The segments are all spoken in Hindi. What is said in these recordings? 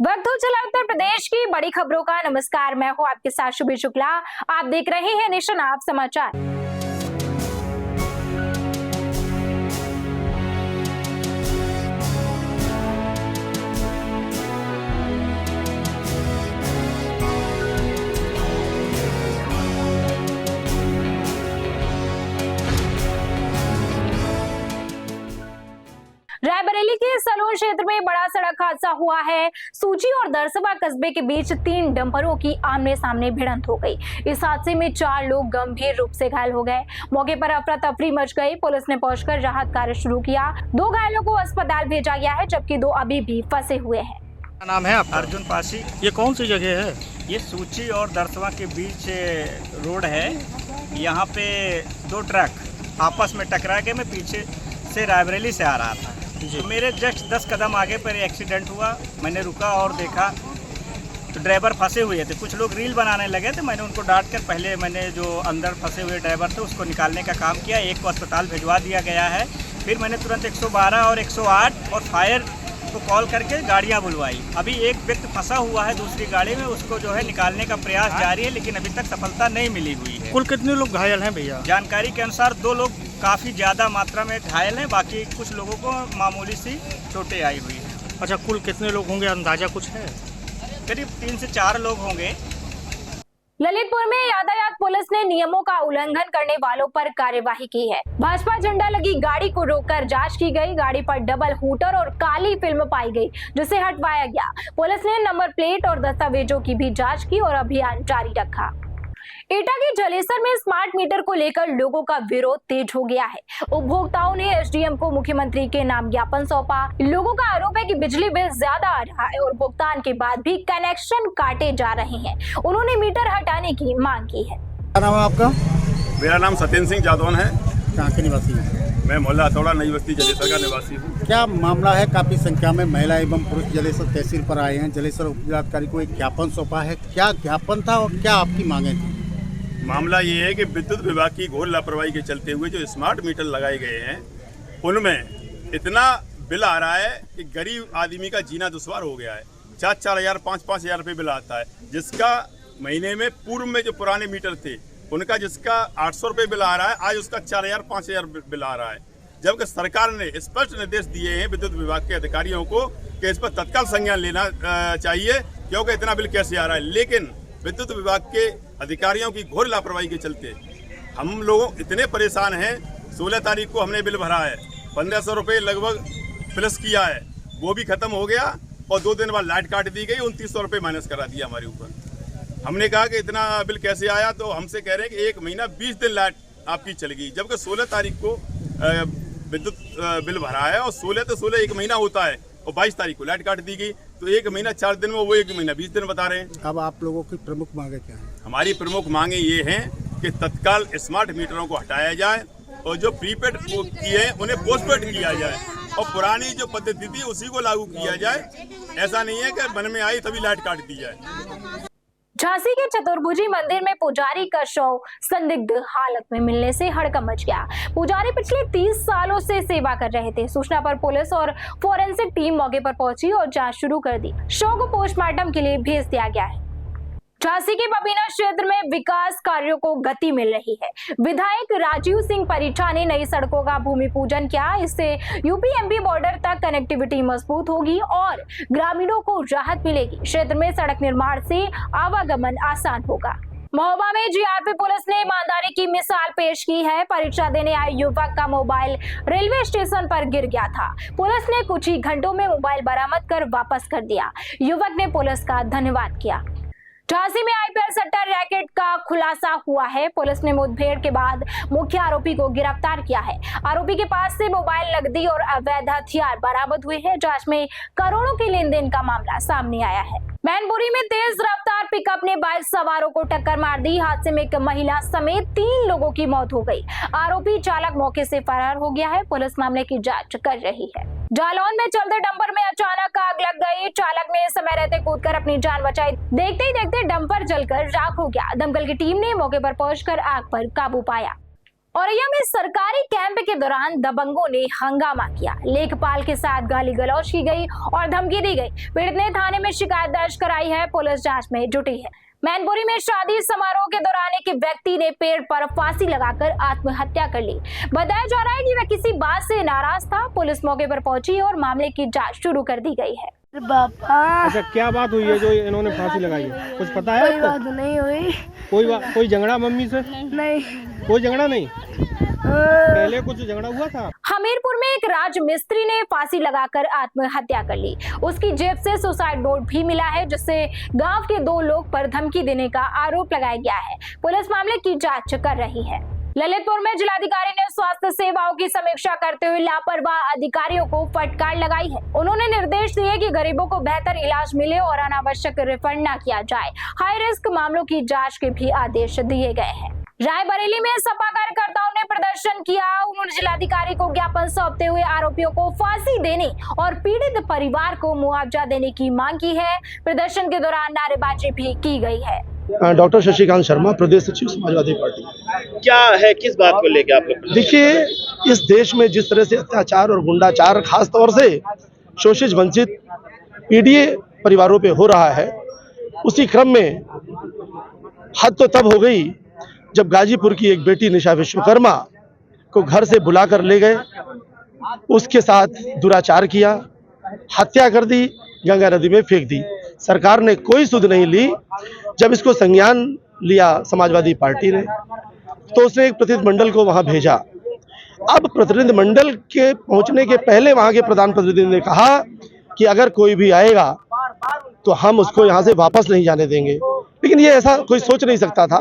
वक्त हो चला उत्तर प्रदेश की बड़ी खबरों का। नमस्कार, मैं हूं आपके साथ शुभी शुक्ला। आप देख रहे हैं नेशन आप समाचार। रायबरेली के सलोन क्षेत्र में बड़ा सड़क हादसा हुआ है। सूची और दरसबा कस्बे के बीच 3 डंपरों की आमने सामने भिड़ंत हो गई। इस हादसे में 4 लोग गंभीर रूप से घायल हो गए। मौके पर अफरा तफरी मच गई। पुलिस ने पहुंचकर राहत कार्य शुरू किया। 2 घायलों को अस्पताल भेजा गया है, जबकि 2 अभी भी फंसे हुए हैं। क्या नाम है आपका? अर्जुन पासी। ये कौन सी जगह है? ये सूची और दरसवा के बीच रोड है। यहाँ पे 2 ट्रक आपस में टकरा के मैं पीछे से रायबरेली से आ रहा था, तो मेरे जस्ट 10 कदम आगे पर एक्सीडेंट हुआ। मैंने रुका और देखा तो ड्राइवर फंसे हुए थे। कुछ लोग रील बनाने लगे थे। मैंने उनको डांट कर पहले मैंने जो अंदर फंसे हुए ड्राइवर थे उसको निकालने का काम किया। एक को अस्पताल भिजवा दिया गया है। फिर मैंने तुरंत 112 और 108 और फायर को कॉल करके गाड़ियां बुलवाई। अभी एक व्यक्ति फंसा हुआ है दूसरी गाड़ी में, उसको जो है निकालने का प्रयास जारी है, लेकिन अभी तक सफलता नहीं मिली हुई है। कुल कितने लोग घायल हैं भैया? जानकारी के अनुसार 2 लोग काफ़ी ज़्यादा मात्रा में घायल हैं, बाकी कुछ लोगों को मामूली सी चोटें आई हुई हैं। अच्छा, कुल कितने लोग होंगे, अंदाजा कुछ है? करीब 3 से 4 लोग होंगे। ललितपुर में यातायात पुलिस ने नियमों का उल्लंघन करने वालों पर कार्यवाही की है। भाजपा झंडा लगी गाड़ी को रोककर जांच की गई। गाड़ी पर डबल हूटर और काली फिल्म पाई गई, जिसे हटवाया गया। पुलिस ने नंबर प्लेट और दस्तावेजों की भी जांच की और अभियान जारी रखा। एटा के जलेसर में स्मार्ट मीटर को लेकर लोगों का विरोध तेज हो गया है। उपभोक्ताओं ने एसडीएम को मुख्यमंत्री के नाम ज्ञापन सौंपा। लोगों का आरोप है कि बिजली बिल ज्यादा आ रहा है और भुगतान के बाद भी कनेक्शन काटे जा रहे हैं। उन्होंने मीटर हटाने की मांग की है। क्या नाम है आपका? मेरा नाम सत्येंद्र सिंह जादौन है। कहाँ के निवासी हैं? मैं मोहल्ला हथौड़ा नई बस्ती जलेसर का निवासी हूँ। क्या मामला है? काफी संख्या में महिला एवं पुरुष जलेसर तहसील पर आए हैं। जलेसर उपजिलाधिकारी को एक ज्ञापन सौंपा है। क्या ज्ञापन था और क्या आपकी मांगे थी? मामला ये है कि विद्युत विभाग की घोर लापरवाही के चलते हुए जो स्मार्ट मीटर लगाए गए हैं उनमें इतना बिल आ रहा है कि गरीब आदमी का जीना दुश्वार हो गया है। 4-4 हज़ार 5-5 हज़ार रुपये बिल आता है, जिसका महीने में पूर्व में जो पुराने मीटर थे उनका जिसका 800 रुपये बिल आ रहा है, आज उसका 4,000-5 हज़ार बिल आ रहा है। जबकि सरकार ने स्पष्ट निर्देश दिए हैं विद्युत विभाग के अधिकारियों को कि इस पर तत्काल संज्ञान लेना चाहिए, क्योंकि इतना बिल कैसे आ रहा है। लेकिन विद्युत विभाग के अधिकारियों की घोर लापरवाही के चलते हम लोग इतने परेशान हैं। 16 तारीख को हमने बिल भरा है, 1500 रुपये लगभग प्लस किया है, वो भी खत्म हो गया और 2 दिन बाद लाइट काट दी गई, 2900 रुपये माइनस करा दिया हमारे ऊपर। हमने कहा कि इतना बिल कैसे आया, तो हमसे कह रहे हैं कि 1 महीना 20 दिन लाइट आपकी चल गई। जबकि 16 तारीख को विद्युत बिल भरा है और 16 1 महीना होता है और 22 तारीख को लाइट काट दी गई, तो 1 महीना 4 दिन में वो 1 महीना 20 दिन बता रहे हैं। अब आप लोगों की प्रमुख मांगे क्या है? हमारी प्रमुख मांगे ये हैं कि तत्काल स्मार्ट मीटरों को हटाया जाए और जो प्रीपेड किए हैं उन्हें पोस्टपेड किया जाए और पुरानी जो पद्धति थी उसी को लागू किया जाए। ऐसा नहीं है कि मन में आई तभी लाइट काट दी जाए। झांसी के चतुर्भुजी मंदिर में पुजारी का शव संदिग्ध हालत में मिलने से हड़कंप मच गया। पुजारी पिछले 30 सालों से सेवा कर रहे थे। सूचना पर पुलिस और फोरेंसिक टीम मौके पर पहुंची और जांच शुरू कर दी। शव को पोस्टमार्टम के लिए भेज दिया गया है। झांसी के बबीना क्षेत्र में विकास कार्यों को गति मिल रही है। विधायक राजीव सिंह परिचा ने नई सड़कों का भूमि पूजन किया। इससे यूपी-एमपी बॉर्डर तक कनेक्टिविटी मजबूत होगी और ग्रामीणों को राहत मिलेगी। क्षेत्र में सड़क निर्माण से आवागमन आसान होगा। महोबा में जीआरपी पुलिस ने ईमानदारी की मिसाल पेश की है। परीक्षा देने आए युवक का मोबाइल रेलवे स्टेशन पर गिर गया था। पुलिस ने कुछ ही घंटों में मोबाइल बरामद कर वापस कर दिया। युवक ने पुलिस का धन्यवाद किया। झांसी में आईपीएल सट्टा रैकेट का खुलासा हुआ है। पुलिस ने मुठभेड़ के बाद मुख्य आरोपी को गिरफ्तार किया है। आरोपी के पास से मोबाइल, नकदी और अवैध हथियार बरामद हुए हैं। जांच में करोड़ों के लेन देन का मामला सामने आया है। मैनपुरी में तेज रफ्तार पिकअप ने बाइक सवारों को टक्कर मार दी। हादसे में एक महिला समेत 3 लोगों की मौत हो गई। आरोपी चालक मौके से फरार हो गया है। पुलिस मामले की जांच कर रही है। जालौन में चलते डंपर में अचानक आग लग गई। चालक ने समय रहते कूदकर अपनी जान बचाई। देखते ही देखते डंपर जलकर राख हो गया। दमकल की टीम ने मौके पर पहुंचकर आग पर काबू पाया। औरैया में सरकारी कैंप के दौरान दबंगों ने हंगामा किया। लेखपाल के साथ गाली गलौज की गई और धमकी दी गई। पीड़ित ने थाने में शिकायत दर्ज कराई है। पुलिस जांच में जुटी है। मैनपुरी में शादी समारोह के दौरान एक व्यक्ति ने पेड़ पर फांसी लगाकर आत्महत्या कर ली। बताया जा रहा है कि वह किसी बात से नाराज था। पुलिस मौके पर पहुंची और मामले की जांच शुरू कर दी गई है। अच्छा, क्या बात हुई है जो इन्होंने फांसी लगाई है? कुछ पता है? कोई बात नहीं हुई। कोई झगड़ा मम्मी से? नहीं। कोई झगड़ा नहीं? पहले कुछ झगड़ा हुआ था? हमीरपुर में एक राजमिस्त्री ने फांसी लगाकर आत्महत्या कर ली। उसकी जेब से सुसाइड नोट भी मिला है, जिससे गांव के 2 लोग पर धमकी देने का आरोप लगाया गया है। पुलिस मामले की जांच कर रही है। ललितपुर में जिलाधिकारी ने स्वास्थ्य सेवाओं की समीक्षा करते हुए लापरवाह अधिकारियों को फटकार लगाई है। उन्होंने निर्देश दिए कि गरीबों को बेहतर इलाज मिले और अनावश्यक रिफंड न किया जाए। हाई रिस्क मामलों की जांच के भी आदेश दिए गए हैं। रायबरेली में सपा कार्यकर्ताओं ने प्रदर्शन किया। उन्होंने जिलाधिकारी को ज्ञापन सौंपते हुए आरोपियों को फांसी देने और पीड़ित परिवार को मुआवजा देने की मांग की है। प्रदर्शन के दौरान नारेबाजी भी की गई है। डॉक्टर शशिकांत शर्मा, प्रदेश सचिव समाजवादी पार्टी। क्या है, किस बात को लेकर आप लोग? देखिए, इस देश में जिस तरह से अत्याचार और गुंडाचार खास तौर से शोषित वंचित पीड़ित परिवारों पे हो रहा है, उसी क्रम में हद तो तब हो गई जब गाजीपुर की एक बेटी निशा विश्वकर्मा को घर से बुलाकर ले गए, उसके साथ दुराचार किया, हत्या कर दी, गंगा नदी में फेंक दी। सरकार ने कोई सुध नहीं ली। जब इसको संज्ञान लिया समाजवादी पार्टी ने, तो उसने एक प्रतिनिधिमंडल को वहां भेजा। अब प्रतिनिधिमंडल के पहुंचने के पहले वहां के प्रधान प्रतिनिधि ने कहा कि अगर कोई भी आएगा तो हम उसको यहां से वापस नहीं जाने देंगे। लेकिन ये ऐसा कोई सोच नहीं सकता था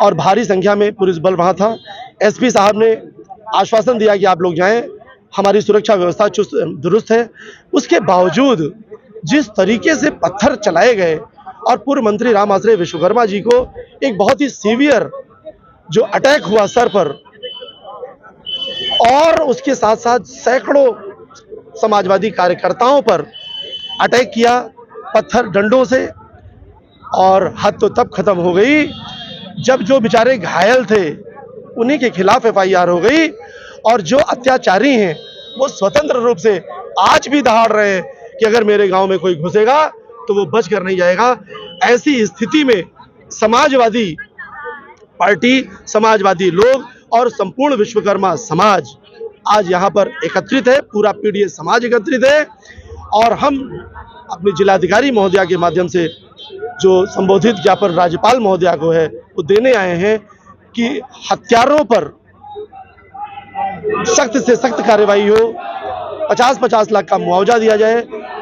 और भारी संख्या में पुलिस बल वहां था। एसपी साहब ने आश्वासन दिया कि आप लोग जाएं, हमारी सुरक्षा व्यवस्था चुस्त दुरुस्त है। उसके बावजूद जिस तरीके से पत्थर चलाए गए और पूर्व मंत्री राम आश्रय विश्वकर्मा जी को एक बहुत ही सीवियर जो अटैक हुआ सर पर, और उसके साथ साथ सैकड़ों समाजवादी कार्यकर्ताओं पर अटैक किया पत्थर डंडों से, और हद तो तब खत्म हो गई जब जो बेचारे घायल थे उन्हीं के खिलाफ FIR हो गई, और जो अत्याचारी हैं वो स्वतंत्र रूप से आज भी दहाड़ रहे हैं कि अगर मेरे गांव में कोई घुसेगा तो वो बच कर नहीं जाएगा। ऐसी स्थिति में समाजवादी पार्टी, समाजवादी लोग और संपूर्ण विश्वकर्मा समाज आज यहाँ पर एकत्रित है। पूरा पीड़ित समाज एकत्रित है और हम अपने जिलाधिकारी महोदया के माध्यम से जो संबोधित ज्ञापन राज्यपाल महोदया को है वो देने आए हैं कि हत्यारों पर सख्त से सख्त कार्रवाई हो, 50-50 लाख का मुआवजा दिया जाए,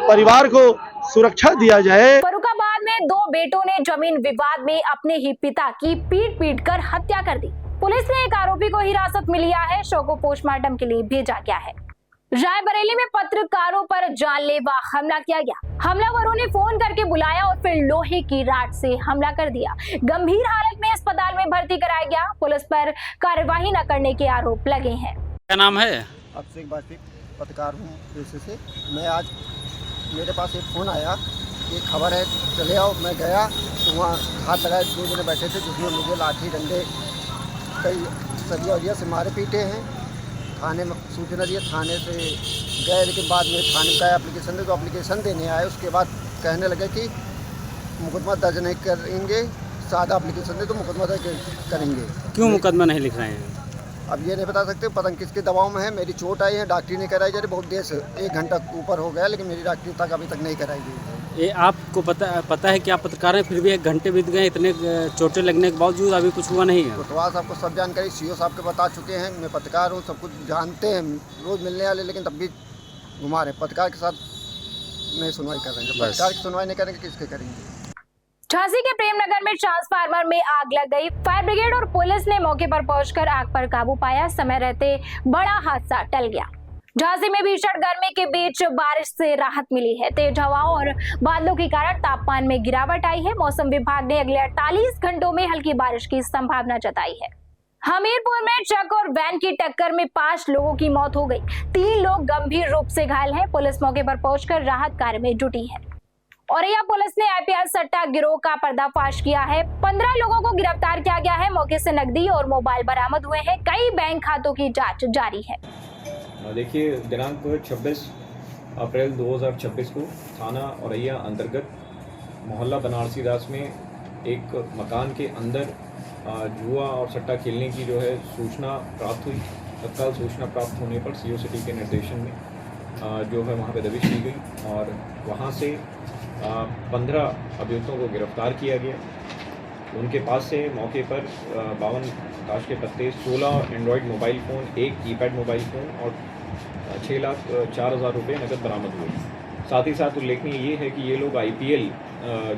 परिवार को सुरक्षा दिया जाए। फर्रुखाबाद में 2 बेटों ने जमीन विवाद में अपने ही पिता की पीट कर हत्या कर दी। पुलिस ने एक आरोपी को हिरासत में लिया है। शव को पोस्टमार्टम के लिए भेजा गया है। रायबरेली में पत्रकारों पर जानलेवा हमला किया गया। हमलावरों ने फोन करके बुलाया और फिर लोहे की राड से हमला कर दिया। गंभीर हालत में अस्पताल में भर्ती कराया गया। पुलिस पर कार्यवाही न करने के आरोप लगे हैं। क्या नाम है? अभिषेक बास्तिक, पत्रकार हूँ पेशे से। मैं आज मेरे पास एक फ़ोन आया कि खबर है चले आओ। मैं गया तो वहाँ हाथ लगाए 2 जने बैठे थे जिसमें मुझे लाठी डंडे कई सरिया वरिया से मारे पीटे हैं। थाने में सूचना दिए, थाने से गए, लेकिन बाद में थाने का एप्लीकेशन दे तो एप्लीकेशन देने आए। उसके बाद कहने लगे कि मुकदमा दर्ज नहीं करेंगे, सादा एप्लीकेशन दे तो मुकदमा दर्ज करेंगे। क्यों मुकदमा नहीं लिख रहे हैं? अब ये नहीं बता सकते, पता नहीं किसके दबाव में है। मेरी चोट आई है, डॉक्टरी ने कराई जा रही, बहुत देर से 1 घंटा ऊपर हो गया, लेकिन मेरी डॉक्टरी तक अभी तक नहीं कराई गई। ये आपको पता है कि आप पत्रकार हैं, फिर भी 1 घंटे बीत गए, इतने चोटें लगने के बावजूद अभी कुछ हुआ नहीं है? कोतवाल साहब को सब जानकारी CO साहब के बता चुके हैं। मैं पत्रकार हूँ, सब कुछ जानते हैं, रोज़ मिलने वाले, लेकिन तब भी घुमा रहे। पत्रकार के साथ नहीं सुनवाई कर रहे हैं। जब पत्रकार की सुनवाई नहीं करेंगे किसके करेंगे? झांसी के प्रेमनगर में ट्रांसफार्मर में आग लग गई। फायर ब्रिगेड और पुलिस ने मौके पर पहुंचकर आग पर काबू पाया। समय रहते बड़ा हादसा टल गया। झांसी में भीषण गर्मी के बीच बारिश से राहत मिली है। तेज हवाओं और बादलों के कारण तापमान में गिरावट आई है। मौसम विभाग ने अगले 48 घंटों में हल्की बारिश की संभावना जताई है। हमीरपुर में ट्रक और वैन की टक्कर में 5 लोगों की मौत हो गई। 3 लोग गंभीर रूप से घायल हैं। पुलिस मौके पर पहुंचकर राहत कार्य में जुटी है। औरैया पुलिस ने आईपीएल सट्टा गिरोह का पर्दाफाश किया है। 15 लोगों को गिरफ्तार किया गया है। मौके से नकदी और मोबाइल बरामद हुए हैं। कई बैंक खातों की जांच जारी है। देखिए, दिनांक 26 अप्रैल 2026 को थाना औरैया अंतर्गत मोहल्ला बनारसी दास में एक मकान के अंदर जुआ और सट्टा खेलने की जो है सूचना प्राप्त हुई। तत्काल सूचना प्राप्त होने पर सीओ सिटी के निर्देशन में जो है वहाँ पे दबिश की गई और वहाँ से 15 अभियुक्तों को गिरफ्तार किया गया। उनके पास से मौके पर 52 ताश के पत्ते, 16 Android mobile phone, 1 keypad mobile phone और 6,04,000 रुपये नकद बरामद हुए। साथ ही साथ उल्लेखनीय ये है कि ये लोग आईपीएल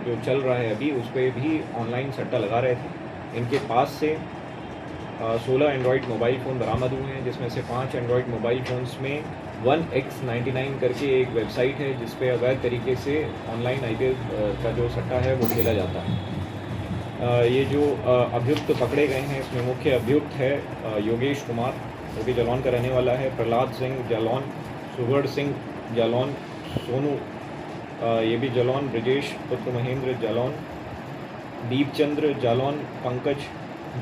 जो चल रहा है अभी उस पर भी ऑनलाइन सट्टा लगा रहे थे। इनके पास से 16 एंड्रॉयड मोबाइल फ़ोन बरामद हुए हैं, जिसमें से 5 एंड्रॉयड मोबाइल फ़ोन्स में 1x99 करके एक वेबसाइट है जिस पे अवैध तरीके से ऑनलाइन आईपीएल का जो सट्टा है वो खेला जाता है। ये जो अभियुक्त पकड़े गए हैं इसमें मुख्य अभियुक्त है योगेश कुमार, जो कि जालौन का रहने वाला है, प्रहलाद सिंह जालौन, सुगढ़ सिंह जालौन, सोनू ये भी जालौन, ब्रजेश पुत्र महेंद्र जालौन, दीपचंद्र जालौन, पंकज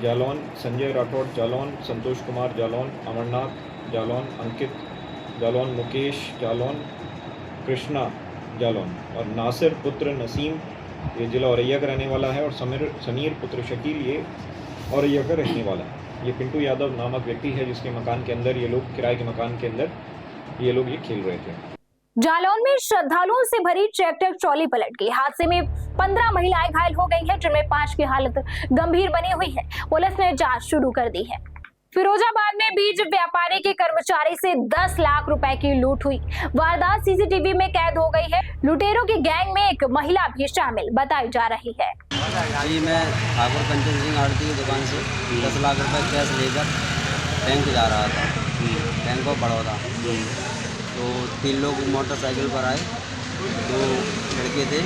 जालौन, संजय राठौड़ जालौन, संतोष कुमार जालौन, अमरनाथ जालौन, अंकित जालौन, मुकेश जालौन, कृष्णा जालौन और नासिर पुत्र नसीम ये जिला औरैया का रहने वाला है और समीर पुत्र शकील ये औरैया का रहने वाला है। ये पिंटू यादव नामक व्यक्ति है जिसके मकान के अंदर ये लोग किराए के मकान के अंदर ये लोग ये खेल रहे थे। जालौन में श्रद्धालुओं से भरी ट्रैक्टर ट्रॉली पलट गई। हादसे में 15 महिलाएं घायल हो गई हैं, जिनमें 5 की हालत गंभीर बनी हुई है। पुलिस ने जांच शुरू कर दी है। फिरोजाबाद में बीज व्यापारी के कर्मचारी से 10 लाख रुपए की लूट हुई। वारदात सीसीटीवी में कैद हो गई है। लुटेरों की गैंग में एक महिला भी शामिल बताई जा रही है। जी, मैं ठाकुर कंचन सिंह आरती की दुकान से 10 लाख रुपए कैश लेकर बैंक जा रहा था, बैंक ऑफ बड़ौदा। तो 3 लोग मोटरसाइकिल पर आए, 2 लड़के थे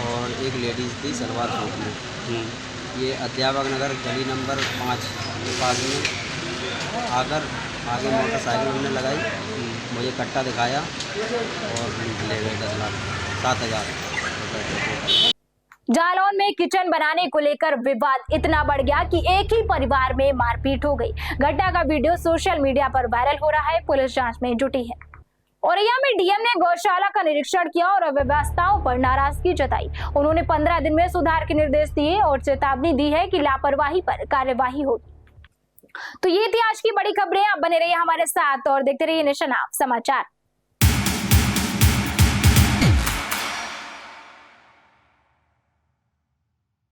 और एक लेडीज़ थी सलवार सूट में। ये अध्यापक नगर गली नंबर 5 के पास में आकर आगे मोटरसाइकिल हमने लगाई, मुझे कट्टा दिखाया और ले गए 10 लाख 7,000 रुपये। जालौन में किचन बनाने को लेकर विवाद इतना बढ़ गया कि एक ही परिवार में मारपीट हो गई। घटना का वीडियो सोशल मीडिया पर वायरल हो रहा है। पुलिस जांच में जुटी है। औरैया में डीएम ने गौशाला का निरीक्षण किया और अव्यवस्थाओं पर नाराजगी जताई। उन्होंने 15 दिन में सुधार के निर्देश दिए और चेतावनी दी है कि लापरवाही पर कार्यवाही होगी। तो ये थी आज की बड़ी खबरें। आप बने रहिए हमारे साथ और देखते रहिए नेशन आप समाचार।